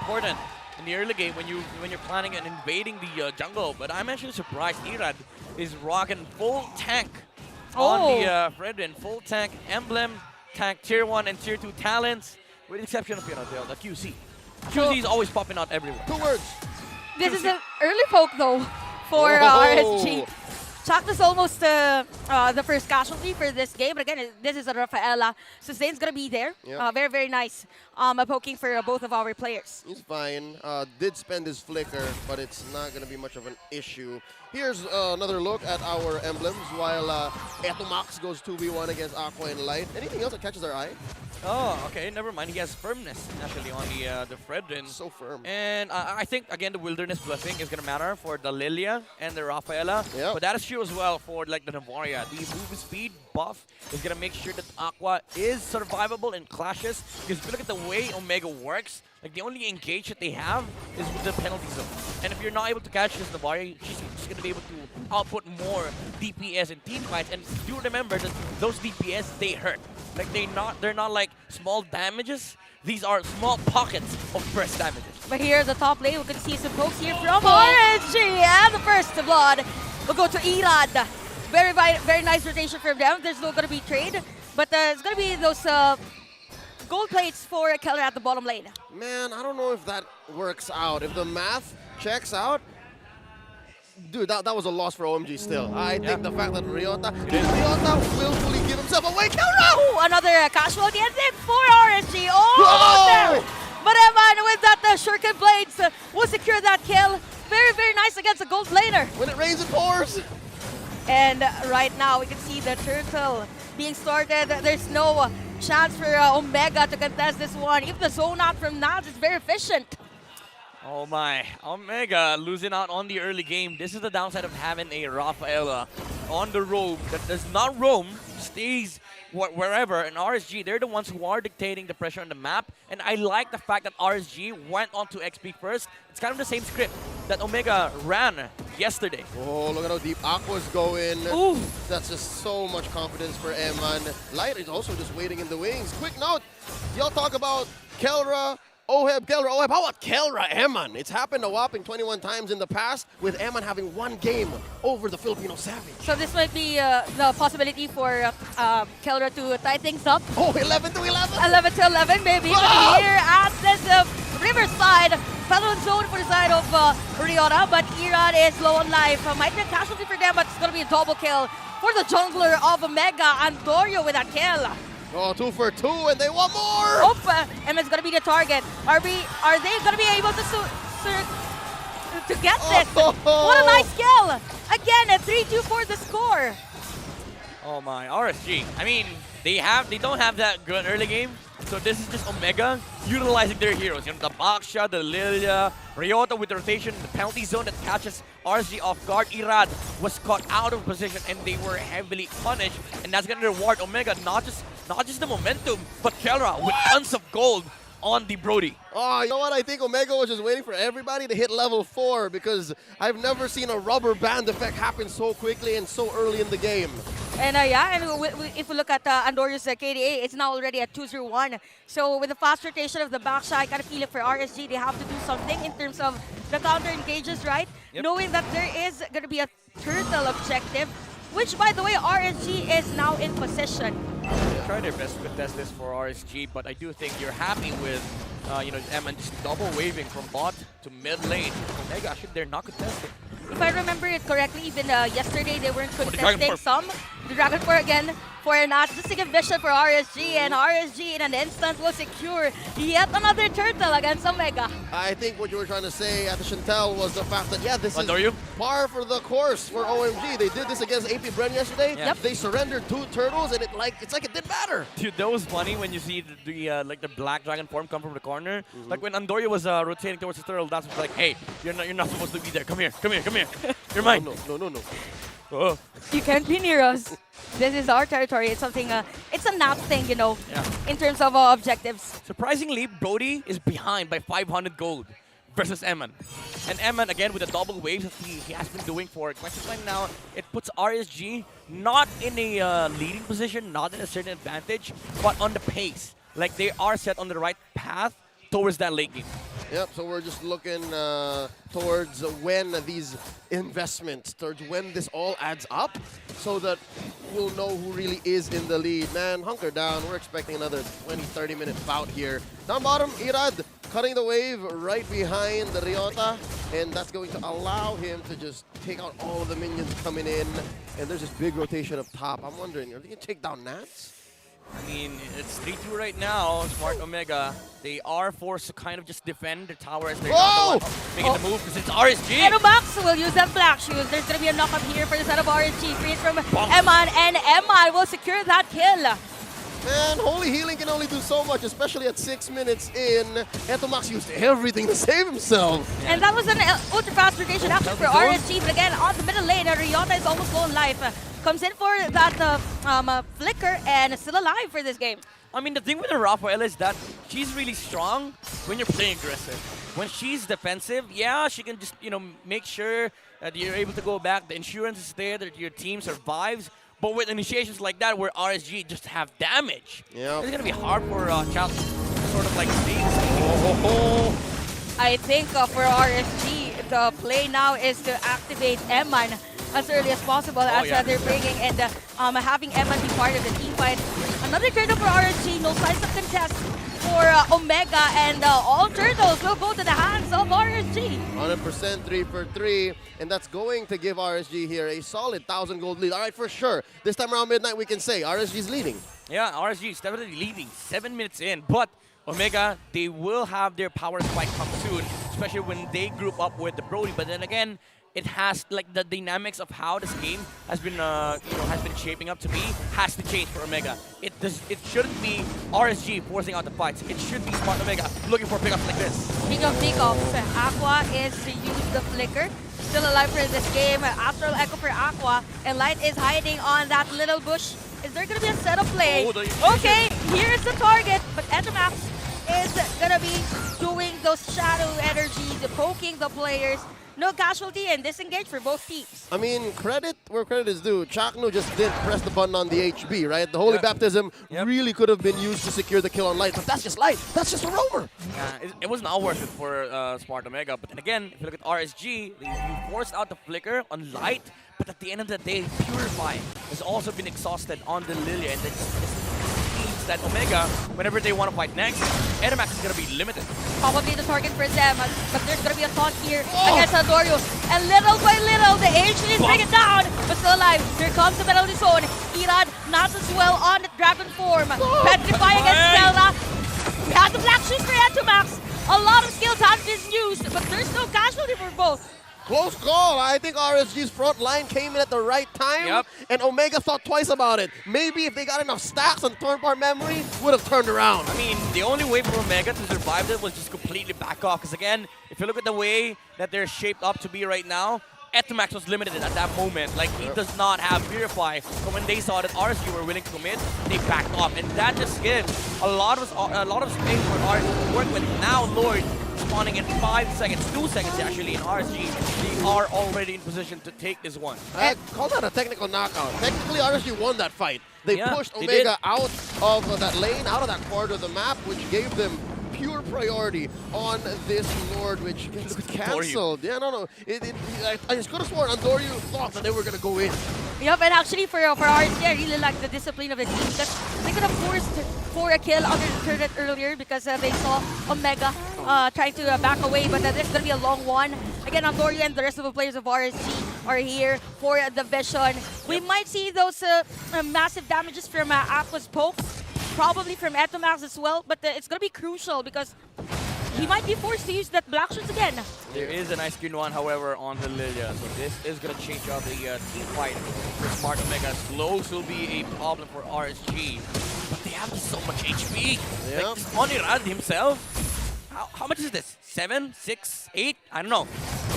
important in the early game when you're planning on invading the jungle. But I'm actually surprised Irad is rocking full tank on the Fredrin, full tank emblem, tank tier 1 and tier 2 talents, with the exception of the QC. QC is always popping out everywhere. 2 words. This is an early poke though for RSG. Chak is almost the first casualty for this game. But again, this is a Rafaela. Sustain's going to be there. Yep. Very, very nice poking for both of our players. He's fine. Did spend his flicker, but it's not going to be much of an issue. Here's another look at our emblems while Etomax goes 2v1 against Aqua and Light. Anything else that catches our eye? Oh, okay, never mind. He has firmness, actually, on the Fredrin. So firm. And I think, again, the Wilderness Blessing is going to matter for the Lilia and the Rafaela. Yep. But that is true as well for, like, the Navaria. The move speed buff is going to make sure that Aqua is survivable in clashes. Because if you look at the way Omega works, like, the only engage that they have is with the penalty zone. And if you're not able to catch this Navaria, she's going to be able to output more DPS in team fights. And do remember that those DPS, they hurt. Like, they're not like small damages. These are small pockets of burst damages. But here at the top lane, we can see some pokes here from RSG. And the first blood will go to Irad. Very, very nice rotation from them. There's no going to be trade. But it's going to be those gold plates for Keller at the bottom lane. Man, I don't know if that works out. If the math checks out, dude, that was a loss for OMG still. I think the fact that Ryota willfully give himself away. Oh, another casualty, and then for RSG. Oh, there. But Evan with that Shuriken Blades will secure that kill. Very, very nice against a gold laner. When it rains, it pours. And right now, we can see the turtle being started. There's no chance for Omega to contest this one. Even the zone out from Naz is very efficient. Oh my, Omega losing out on the early game. This is the downside of having a Rafaela on the roam that does not roam, stays wherever. And RSG, they're the ones who are dictating the pressure on the map. And I like the fact that RSG went on to XP first. It's kind of the same script that Omega ran yesterday. Oh, look at how deep Aqua's going. Ooh. That's just so much confidence for Eman. Light is also just waiting in the wings. Quick note, y'all talk about Kelra, Oheb, Kelra, Oheb. How about Kelra, Eman? It's happened a whopping 21 times in the past with Eman having one game over the Filipino Savage. So this might be the possibility for Kelra to tie things up. Oh, 11 to 11? 11 to 11 maybe. But here at this Riverside, Felon zone for the side of Ryota, but Irad is low on life. Might be a casualty for them, but it's going to be a double kill for the jungler of Omega, Andorio with a kill. Oh, 2 for 2, and they want more! Oh, Emma's going to be the target. Are they going to be able to get this? Oh. What a nice kill! Again, a 3-2 for the score. Oh my, RSG. I mean, they don't have that good early game. So this is just Omega utilizing their heroes. You know, the Baksha, the Lilia, Ryota with the rotation, the penalty zone that catches RSG off guard. Irad was caught out of position and they were heavily punished. And that's going to reward Omega not just the momentum, but Kelra with tons of gold on the Brody. Oh, you know what? I think Omega was just waiting for everybody to hit level 4 because I've never seen a rubber band effect happen so quickly and so early in the game. And if we look at Andorio's KDA, it's now already at 2-0-1. So with the fast rotation of the backside, I kind of feel it for RSG. They have to do something in terms of the counter engages, right? Yep. Knowing that there is going to be a turtle objective, which, by the way, RSG is now in position. They try their best to contest this for RSG, but I do think you're happy with, Eman just double waving from bot to mid lane. Omega, actually, they're not contesting. If I remember it correctly, even yesterday they weren't the Dragon contesting Force. some. The Dragon Force again for a narcissistic vision for RSG, and RSG in an instant will secure yet another turtle against Omega. I think what you were trying to say at the Chantel was the fact that, yeah, this is Andorio? par for the course for OMG. They did this against AP Bren yesterday. Yeah. Yep. They surrendered 2 turtles, and it's like it didn't matter. Dude, that was funny when you see the black dragon form come from the corner. Like when Andorio was rotating towards the turtle, that's like, hey, you're not supposed to be there. Come here. You're mine. No. Oh. You can't be near us. This is our territory. It's something, it's a nap thing, Yeah. in terms of objectives. Surprisingly, Brody is behind by 500 gold versus Eman. And Eman, again, with the double waves that he has been doing for quite some time now, it puts RSG not in a leading position, not in a certain advantage, but on the pace. Like, they are set on the right path towards that late game. Yep, so we're just looking towards when these investments, towards when this all adds up, so that we'll know who really is in the lead. Man, hunker down. We're expecting another 20, 30-minute bout here. Down bottom, Irad cutting the wave right behind the Ryota, and that's going to allow him to just take out all of the minions coming in. And there's this big rotation up top. I'm wondering, are they going to take down Nats? I mean, it's 3-2 right now. Smart Omega, they are forced to kind of just defend the tower as they're not the one making the move because it's RSG. Edomax will use that black shoes. There's going to be a knock-up here for the side of RSG. Freeze from Eman, and Eman will secure that kill. Man, Holy Healing can only do so much, especially at 6 minutes in. Etomax used everything to save himself. And that was an ultra-fast rotation action for RSG. But again, on the middle lane, Ryota is almost low in life. Comes in for that flicker and is still alive for this game. I mean, the thing with Rafael is that she's really strong when you're playing aggressive. When she's defensive, yeah, she can just, make sure that you're able to go back. The insurance is there, that your team survives. But with initiations like that, where RSG just have damage, it's going to be hard for Chal to sort of like see. I think for RSG, the play now is to activate Eman as early as possible as they're bringing and having Eman be part of the team fight. Another turtle for RSG, no signs of contest for Omega, and all turtles will go to the hands of RSG. 100% 3 for 3, and that's going to give RSG here a solid 1,000 gold lead. All right, for sure. This time around midnight, we can say RSG's leading. Yeah, RSG is definitely leading 7 minutes in, but Omega, they will have their power spike come soon, especially when they group up with the Brody. But then again, it has like the dynamics of how this game has been, has been shaping up to be has to change for Omega. It shouldn't be RSG forcing out the fights. It should be Smart Omega looking for pickups like this. Speaking of pickups, Aqua is to use the flicker. Still alive for this game. Astral Echo for Aqua, and Light is hiding on that little bush. Is there gonna be a setup play? Okay, here's the target, but Edomax is gonna be doing those shadow energies, poking the players. No casualty and disengage for both teams. I mean, credit where credit is due. Chakno just did press the button on the HB, right? The Holy Baptism really could have been used to secure the kill on Light, but that's just Light. That's just a roamer. It was not worth it for Smart Omega. But then again, if you look at RSG, you forced out the flicker on Light, but at the end of the day, Purify has also been exhausted on the Lilia, and it means that Omega, whenever they want to fight next, Edomax is going to be limited. Probably the target for them, but there's going to be a taunt here against Adorius. And little by little, the HG is bringing it down, but still alive. Here comes the penalty zone. Irad, not as well on the dragon form. Petrify against Zelda. We have the black shoes for Edomax. A lot of skills have been used, but there's no casualty for both. Close call. I think RSG's front line came in at the right time, and Omega thought twice about it. Maybe if they got enough stacks on torn bar memory, would have turned around. I mean, the only way for Omega to survive this was just completely back off. Because again, if you look at the way that they're shaped up to be right now, Etomax was limited at that moment. Like, he does not have Purify. So when they saw that RSG were willing to commit, they backed off. And that just gives a lot of space for RSG to work with. Now Lord spawning in 5 seconds, 2 seconds actually in RSG. They are already in position to take this one. I call that a technical knockout. Technically, RSG won that fight. They pushed Omega out of that lane, out of that corridor of the map, which gave them pure priority on this Lord, which gets cancelled. Yeah, no. I just could have sworn Andoryu thought that they were going to go in. Yep, and actually for RSG, I really like the discipline of the team because they could have forced for a kill under the turret earlier because they saw Omega trying to back away, but this is going to be a long one. Again, Andoryu and the rest of the players of RSG are here for the vision. We might see those massive damages from Aqua's poke, probably from Etomax as well, but it's going to be crucial because he might be forced to use that black shoes again. There is a nice green one, however, on the Lilia, so this is going to change out the team fight for Smart Omega. Slows will be a problem for RSG, but they have so much HP. Like, Onirad himself, how much is this? 7, 6, 8? I don't know.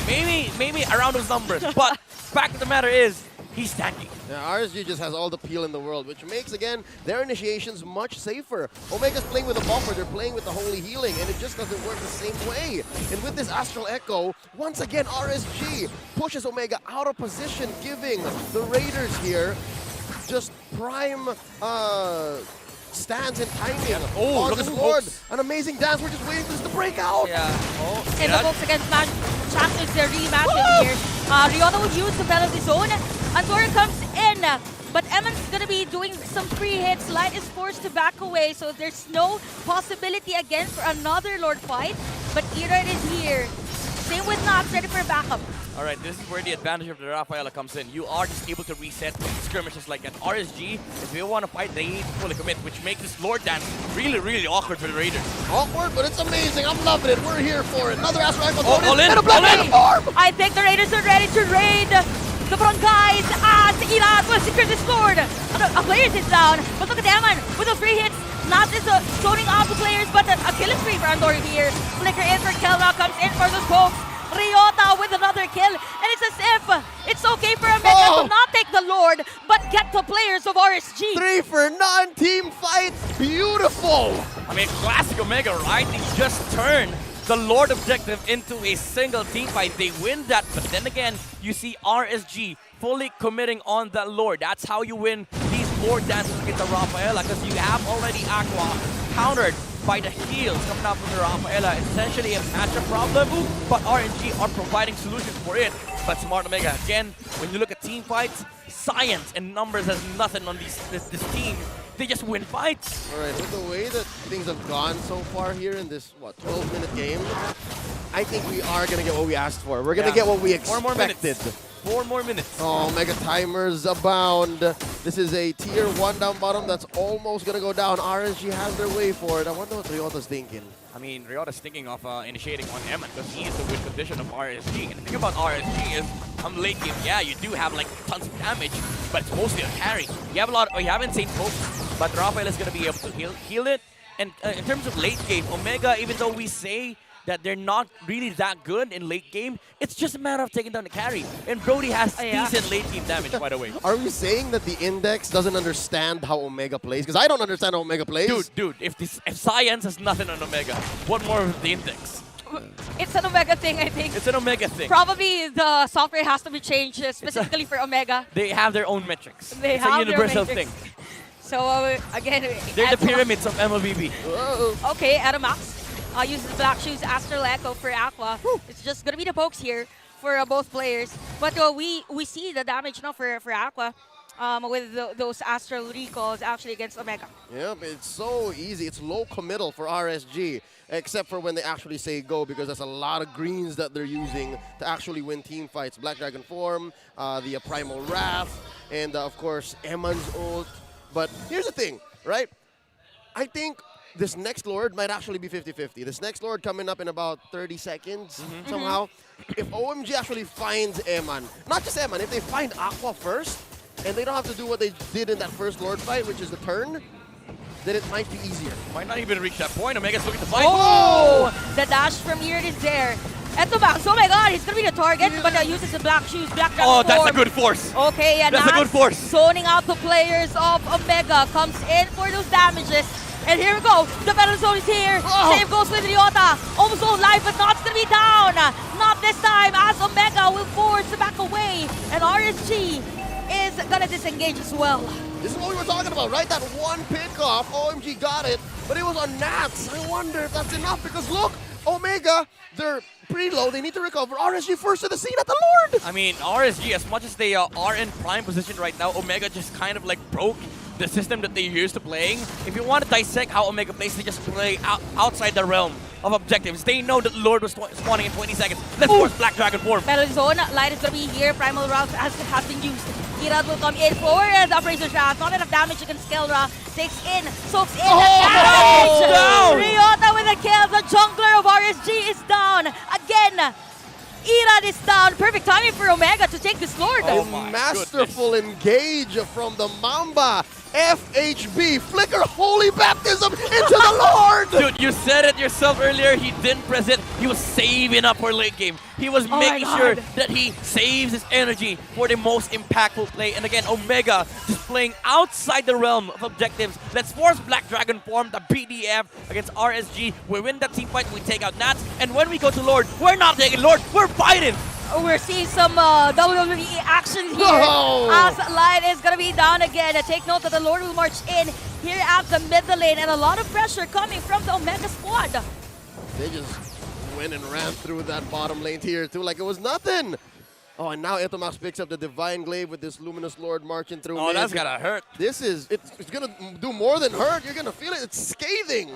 Maybe around those numbers, but fact of the matter is, he's tanky. Yeah, RSG just has all the peel in the world, which makes, again, their initiations much safer. Omega's playing with a buffer, they're playing with the Holy Healing, and it just doesn't work the same way. And with this Astral Echo, once again, RSG pushes Omega out of position, giving the Raiders here just prime stands and timing. Oh, on look this at the Lord. pokes. An amazing dance. We're just waiting for this to break out. Yeah. Oh, And the folks against Smash chances their rematch in here. Ryota will use the penalty zone. Andorra comes in. But Eman's gonna be doing some free hits. Light is forced to back away, so there's no possibility again for another Lord fight. But Erad is here. Same with Nox, ready for backup. All right, this is where the advantage of the Rafaela comes in. You are just able to reset skirmishes like that. RSG, if they want to fight, they need to fully commit, which makes this Lord dance really, really awkward for the Raiders. Awkward, but it's amazing. I'm loving it. We're here for it. Another Astro Rifle Oh, all in, and a Black all in. Dragon Farm. I think the Raiders are ready to raid the front guys as Erad will secure this Lord. A player is down, but look at Eman with those free hits. Not just zoning out the players, but a kill spree for Andorra here. Flicker in for Kelra, comes in for those pokes. Ryota with another kill, and it's as if it's okay for Omega to not take the Lord, but get the players of RSG. 3 for none. Team fight. Beautiful. I mean, classic Omega, right? They just turned the Lord objective into a single team fight. They win that, but then again, you see RSG fully committing on that Lord. That's how you win these Lord dances against the Rafaela, because you have already Aqua countered by the heals coming out from the Rafaela. Essentially a matchup problem, but RNG are providing solutions for it. But Smart Omega, again, when you look at team fights, science and numbers has nothing on this team. They just win fights. All right, with the way that things have gone so far here in this, 12-minute game, I think we are going to get what we asked for. We're going to get what we expected. 4 more minutes. 4 more minutes. Oh, Mega Timers abound. This is a tier 1 down bottom that's almost going to go down. RSG has their way for it. I wonder what Ryota's thinking. I mean, Ryota's thinking of initiating on Eman because he is the win condition of RSG. And the thing about RSG is, late game, yeah, you do have like tons of damage, but it's mostly a carry. You have you have insane pokes, but Rafael is going to be able to heal it. And in terms of late game, Omega, even though we say that they're not really that good in late game, it's just a matter of taking down the carry. And Brody has decent late game damage, by the way. Are we saying that the Index doesn't understand how Omega plays? Because I don't understand how Omega plays. Dude, if Science has nothing on Omega, what more of the Index? It's an Omega thing, I think. It's an Omega thing. Probably the software has to be changed specifically for Omega. They have their own metrics. They it's have a universal their thing. metrics. So again, They're the pyramids of mlbb. Whoa. Okay, Adamax uses Black Shoes, Astral Echo for Aqua. It's just gonna be the pokes here for both players. But we see the damage now for Aqua with those Astral Recalls actually against Omega. Yep, it's so easy. It's low committal for RSG, except for when they actually say go, because there's a lot of greens that they're using to actually win team fights. Black Dragon Form, the Primal Wrath, and of course, Eman's ult. But here's the thing, right? I think this next Lord might actually be 50-50. This next Lord coming up in about 30 seconds somehow. If OMG actually finds Eman, not just Eman, if they find Aqua first, and they don't have to do what they did in that first Lord fight, which is the turn, then it might be easier. Might not even reach that point. Omega's looking to fight. Oh! The dash from Erad is there. Eto Max, oh my god, he's gonna be the target, but uses the Black Shoes, Black Dragon Oh, that's a Form. good force. Okay, and That's a good force. zoning out the players of Omega, comes in for those damages. And here we go, the battle zone is here. Save goes with Ryota. Almost all life, but Not's gonna be down. Not this time, as Omega will force to back away. And RSG is gonna disengage as well. This is what we were talking about, right? That one pickoff, OMG got it, but it was on Nats. I wonder if that's enough, because look, Omega, they're pretty low. They need to recover. RSG first to the scene at the Lord. I mean, RSG, as much as they are in prime position right now, Omega just kind of like broke the system that they're used to playing. If you want to dissect how Omega plays, they just play outside the realm of objectives. They know that Lord was spawning in 20 seconds. Let's force Black Dragon Form. Battle zone, Light is gonna be here. Primal Route has been used. Erad will come in for the Uprazer Shaft. Not enough damage against Kelra. Takes in, soaks in. Down! Ryota with a kill. The jungler of RSG is down. Again, Erad is down. Perfect timing for Omega to take this Lord. Oh A my masterful engage from the Mamba. FHB, flicker holy baptism into the Lord! Dude, you said it yourself earlier. He didn't press it. He was saving up for late game. He was making sure that he saves his energy for the most impactful play. And again, Omega just playing outside the realm of objectives. Let's force Black Dragon Form, the BDF against RSG. We win that team fight, we take out Nats. And when we go to Lord, we're not taking Lord, we're fighting! We're seeing some WWE action here. Whoa. As Light is going to be down again. Take note that the Lord will march in. here at the middle lane, and a lot of pressure coming from the Omega squad. They just went and ran through that bottom lane tier too like it was nothing. Oh, and now Etomax picks up the Divine Glaive with this Luminous Lord marching through. Oh, mid. that's gotta hurt. This is, it's gonna do more than hurt. You're gonna feel it. It's scathing.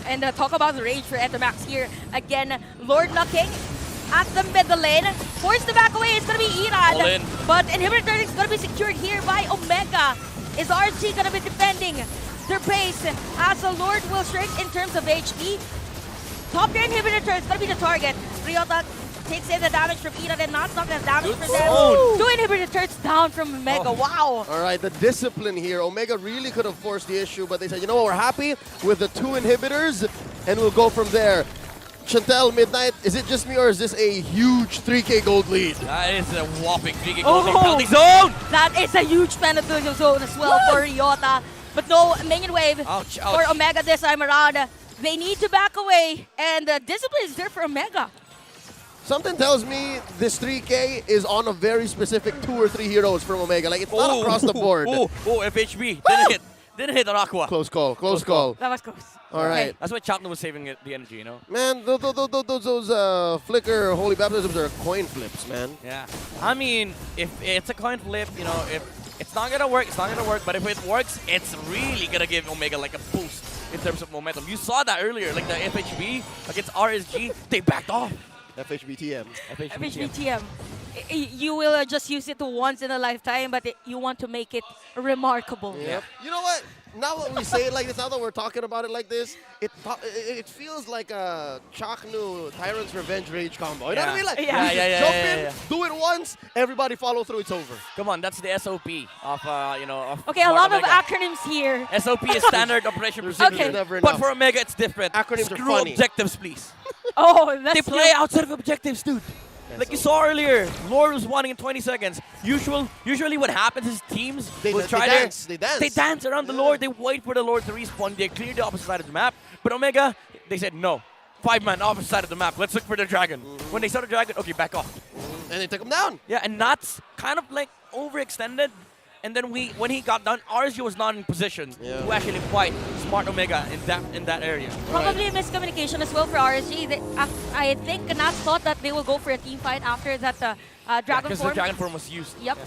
And talk about the rage for Etomax here. Again, Lord knocking at the middle lane. Forced to back away. It's going to be All Irad. in. But Inhibitor Turret is going to be secured here by Omega. Is RG going to be defending their base as the Lord will shrink in terms of HP? Top tier Inhibitor Turret is going to be the target. Ryota takes in the damage from Irad and not the damage for them. zone. 2 Inhibitor Turrets down from Omega. Wow. All right, the discipline here. Omega really could have forced the issue, but they said, you know what, we're happy with the 2 inhibitors, and we'll go from there. Chantel, Midnight, is it just me or is this a huge 3K gold lead? That is a whopping 3K Oh. gold penalty zone. That is a huge penalty zone as well for Ryota. But no minion wave Ouch, for ouch. Omega this time around. They need to back away, and the discipline is there for Omega. Something tells me this 3K is on a very specific 2 or 3 heroes from Omega. Like, it's not across the board. Oh, FHB. Didn't hit. Didn't hit on Aqua. Close call, close call. That was close. All right. That's why Chalkner was saving the energy, you know? Man, those Flicker Holy Baptisms are coin flips, man. Yeah. I mean, if it's a coin flip, you know, if it's not gonna work, it's not gonna work. But if it works, it's really gonna give Omega like a boost in terms of momentum. You saw that earlier, like the FHB against RSG, they backed off. FHBTM. FHBTM. You will just use it once in a lifetime, but you want to make it remarkable. Yep. You know what? Now that we say it like this, now that we're talking about it like this, it feels like a Chaknu Tyrant's Revenge Rage combo. You know what I mean? Like, Yeah. you just jump in, do it once, everybody follow through, it's over. Come on, that's the SOP of, you know, of Okay, a Smart lot of Omega. acronyms here. SOP is standard operation procedure. Okay. Never But enough. for Omega, it's different. Acronyms are Screw funny. objectives, please. Oh, that's They play outside of objectives, dude. Like you saw earlier, Lord was wanting in 20 seconds. Usually what happens is teams They will try dance, to... they dance. around the Yeah. Lord. They wait for the Lord to respawn. They clear the opposite side of the map. But Omega, they said no. 5-man opposite side of the map. Let's look for the dragon. When they saw the dragon, okay, back off. And they took him down. Yeah, and Nuts kind of like overextended. And then when he got done, RSG was not in position Yeah. to actually fight Smart Omega in that area. probably a miscommunication as well for RSG. I think Nats thought that they will go for a team fight after that Dragon Because Form. the dragon form was used. Yep.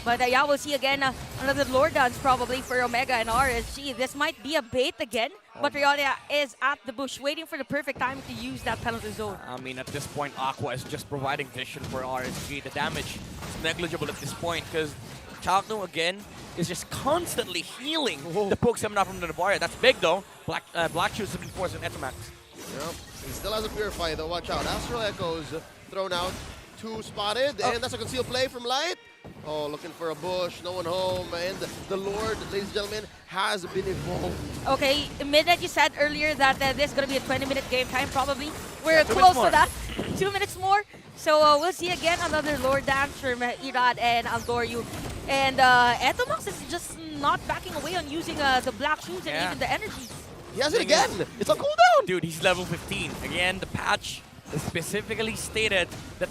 But yeah, we'll see again another Lord dance probably for Omega and RSG. This might be a bait again, but Riolia is at the bush waiting for the perfect time to use that penalty zone. I mean, at this point, Aqua is just providing vision for RSG. The damage is negligible at this point because Chalkno, again, is just constantly healing the pokes coming out from the Navaria. That's big, though. Black Shoes have been forced in Etomax. Yep. He still has a Purify, though. Watch out. Astral Echoes thrown out. 2 spotted. And that's a concealed play from Light. Oh, looking for a bush. No one home. And the Lord, ladies and gentlemen, has been evolved. Okay, Midnight, you said earlier that this is going to be a 20-minute game time probably. We're Yeah, 2 close minutes to that. 2 minutes more. So we'll see again another Lord dance from Irad and Aldoryu. And Etomax is just not backing away on using the black shoes and Yeah. even the energy. He has it Thing again. is- It's on cooldown. Dude, he's level 15. Again, the patch specifically stated that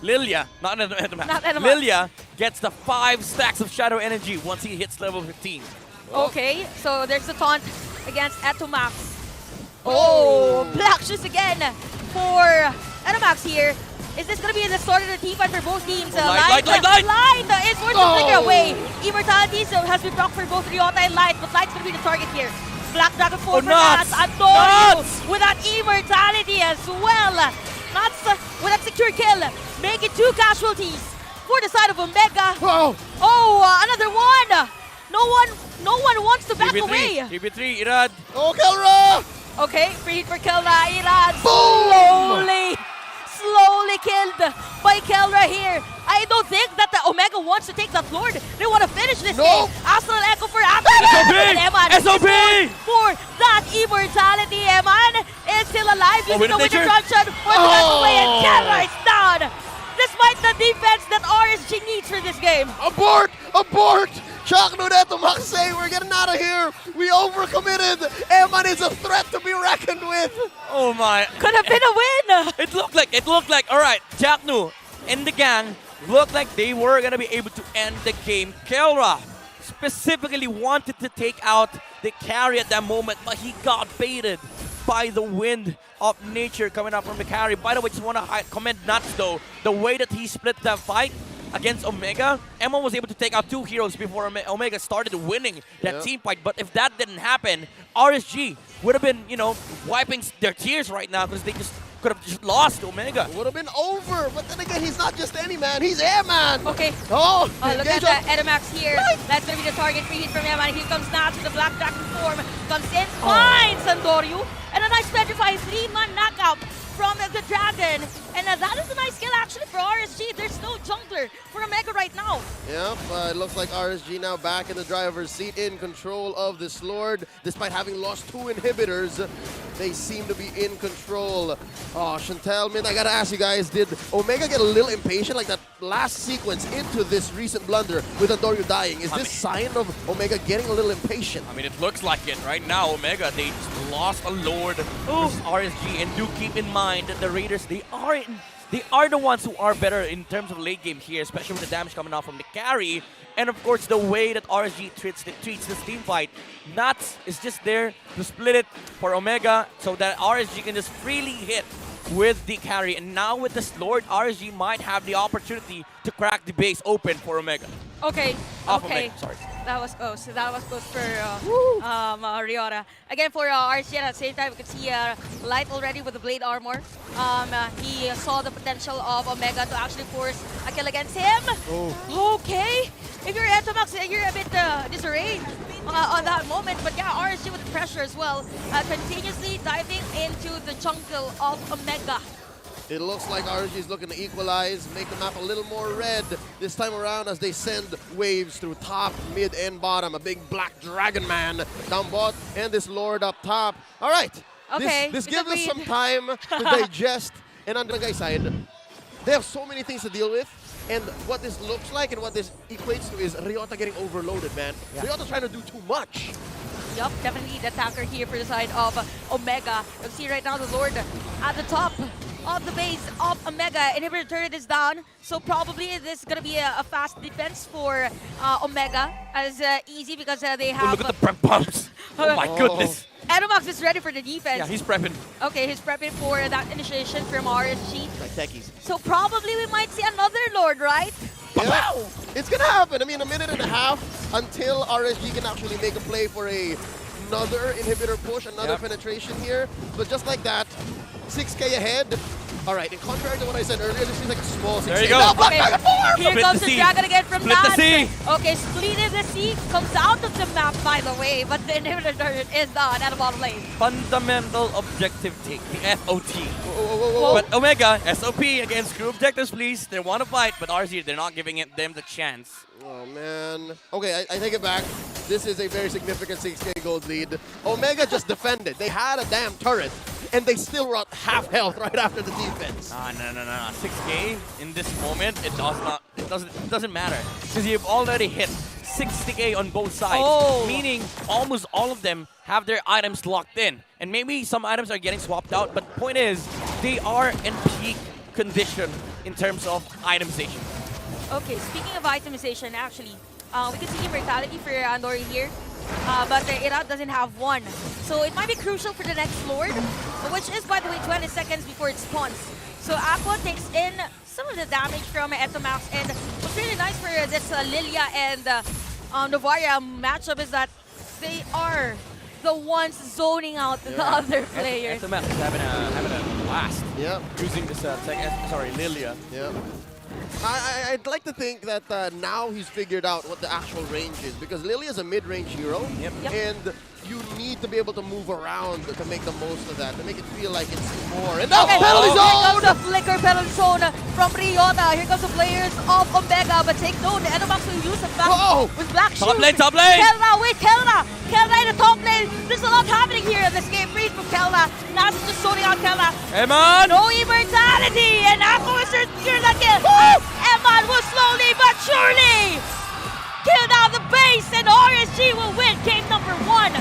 Lilia, not Etomax. Not Etomax. Lilia gets the 5 stacks of shadow energy once he hits level 15. Okay, so there's the taunt against Etomax. Oh, black shoes again for Etomax here. Is this going to be the start of the team fight for both teams? Light! It's worth to flicker away. Immortality has been blocked for both Ryota and Light, but Light's going to be the target here. Black Dragon Form for Nuts! Nats. Antonio Nuts! with that Immortality as well. Nuts with that secure kill, making 2 casualties for the side of Omega. Wow. Oh, another one. No one wants to back away. TB3, Irad. Oh, Kelra. Okay, free hit for Kelra. Irad Boom! slowly killed by Kelra here. I don't think that the Omega wants to take that Lord. They want to finish this No. game. Astral Echo for Astral. SOB! And Eman SOB! is going for that immortality. Eman is still alive. Using with the the Winter nature. Truncheon for the back away, and Oh. Kelra is down. Despite the defense that RSG needs for this game. Abort! Abort! Chakno Etomax saying we're getting out of here. We overcommitted. Eman is a threat to be reckoned with. Oh my. Could have been a win. It looked like, all right, Jaknu and the gang looked like they were going to be able to end the game. Kelra specifically wanted to take out the carry at that moment, but he got baited by the wind of nature coming up from the carry. By the way, just want to comment Nuts though. The way that he split that fight against Omega, Emma was able to take out 2 heroes before Omega started winning that team fight. But if that didn't happen, RSG would have been, you know, wiping their tears right now because they just could have just lost to Omega. Would have been over, but then again, he's not just any man, he's Airman! Okay. Oh, Look at the Edamax here. That's going to be the target read from him. And here comes Nats with the Black Dragon form. Comes in, finds Sandoryu. And a nice petrify 3-man knockout from the Dragon. And that is a nice kill actually for RSG. There's no jungler for Omega right now. Yep, it looks like RSG now back in the driver's seat, in control of this Lord. Despite having lost 2 inhibitors, they seem to be in control. Oh, Chantel, man, I gotta ask you guys, did Omega get a little impatient like that last sequence into this recent blunder with Andoryu dying? Is this sign of Omega getting a little impatient? I mean, it looks like it. Right now, Omega, they just lost a Lord versus RSG. And do keep in mind that the Raiders, they are the ones who are better in terms of late game here, especially with the damage coming out from the carry. And of course, the way that RSG treats this team fight. Nuts is just there to split it for Omega so that RSG can just freely hit with the carry. And now with this Lord, RSG might have the opportunity to crack the base open for Omega. Okay. Off Okay. Omega, sorry. That was close. So that was close for Riota. Again, for RSG at the same time, we could see Light already with the blade armor. He saw the potential of Omega to actually force a kill against him. Okay. If you're Etomax, you're a bit disarrayed on that moment. But yeah, RSG with the pressure as well. Continuously diving into the jungle of Omega. It looks like RSG is looking to equalize, make the map a little more red this time around as they send waves through top, mid, and bottom. A big black dragon man down bot, and this Lord up top. All right. Okay. This gives us some time to digest. And on the guy's side, they have so many things to deal with. And what this looks like and what this equates to is Ryota getting overloaded, man. Ryota's trying to do too much. Yup, definitely the attacker here for the side of Omega. You see right now the Lord at the top of the base of Omega. Inhibitor turret is down, so probably this is going to be a fast defense for Omega. As easy because they have... Oh, look at the prep bombs. Oh my goodness. Edomax is ready for the defense. Yeah, he's prepping. Okay, he's prepping for that initiation from RSG. Like techies. So probably we might see another Lord, right? Yeah, it's gonna happen. I mean, a minute and a half until RSG can actually make a play for another inhibitor push, another penetration here. But just like that, 6K ahead. All right, in contrary to what I said earlier, this is like a small 6K. There you go. Now, Black Okay. Dragon form! Here Split comes the the sea. dragon again from Split the Nats. sea. Okay, Split the Sea comes out of the map, by the way, but the inhibitor turret is down at the bottom lane. Fundamental objective take, the FOT. Whoa, whoa, whoa, whoa. But Omega, SOP against crew objectives, please. They want to fight, but RSG, they're not giving them the chance. Oh, man. Okay, I take it back. This is a very significant 6K gold lead. Omega just defended. They had a damn turret, and they still were at half health right after the defense. No. 6K in this moment, it doesn't matter. Because you've already hit 60K on both sides. Meaning almost all of them have their items locked in. And maybe some items are getting swapped out, but point is, they are in peak condition in terms of itemization. Okay, speaking of itemization, actually, we can see immortality for Andori here, but Irad doesn't have one. So it might be crucial for the next Lord, which is, by the way, 20 seconds before it spawns. So Aqua takes in some of the damage from Etomax, and what's really nice for this Lilia and Novaria matchup is that they are the ones zoning out the other players. Etomax is having a blast. Yeah. Using this Lilia. Yeah. I'd like to think that now he's figured out what the actual range is, because Lily is a mid-range hero, and you need to be able to move around to make the most of that, to make it feel like it's more. And now penalty Here zone! comes the flicker penalty zone from Ryota. Here comes the players of Omega, but take note, the Edomax will use a back with black shoes. Top lane, top lane! Kelra, wait, Kelra! Kelra in the top lane. There's a lot happening here in this game. Freeze from Kelra. Nas is just zoning out Kelra. Eman! No immortality! And Aqua will secure that kill. Eman will slowly but surely kill down the base, and RSG will win game number 1.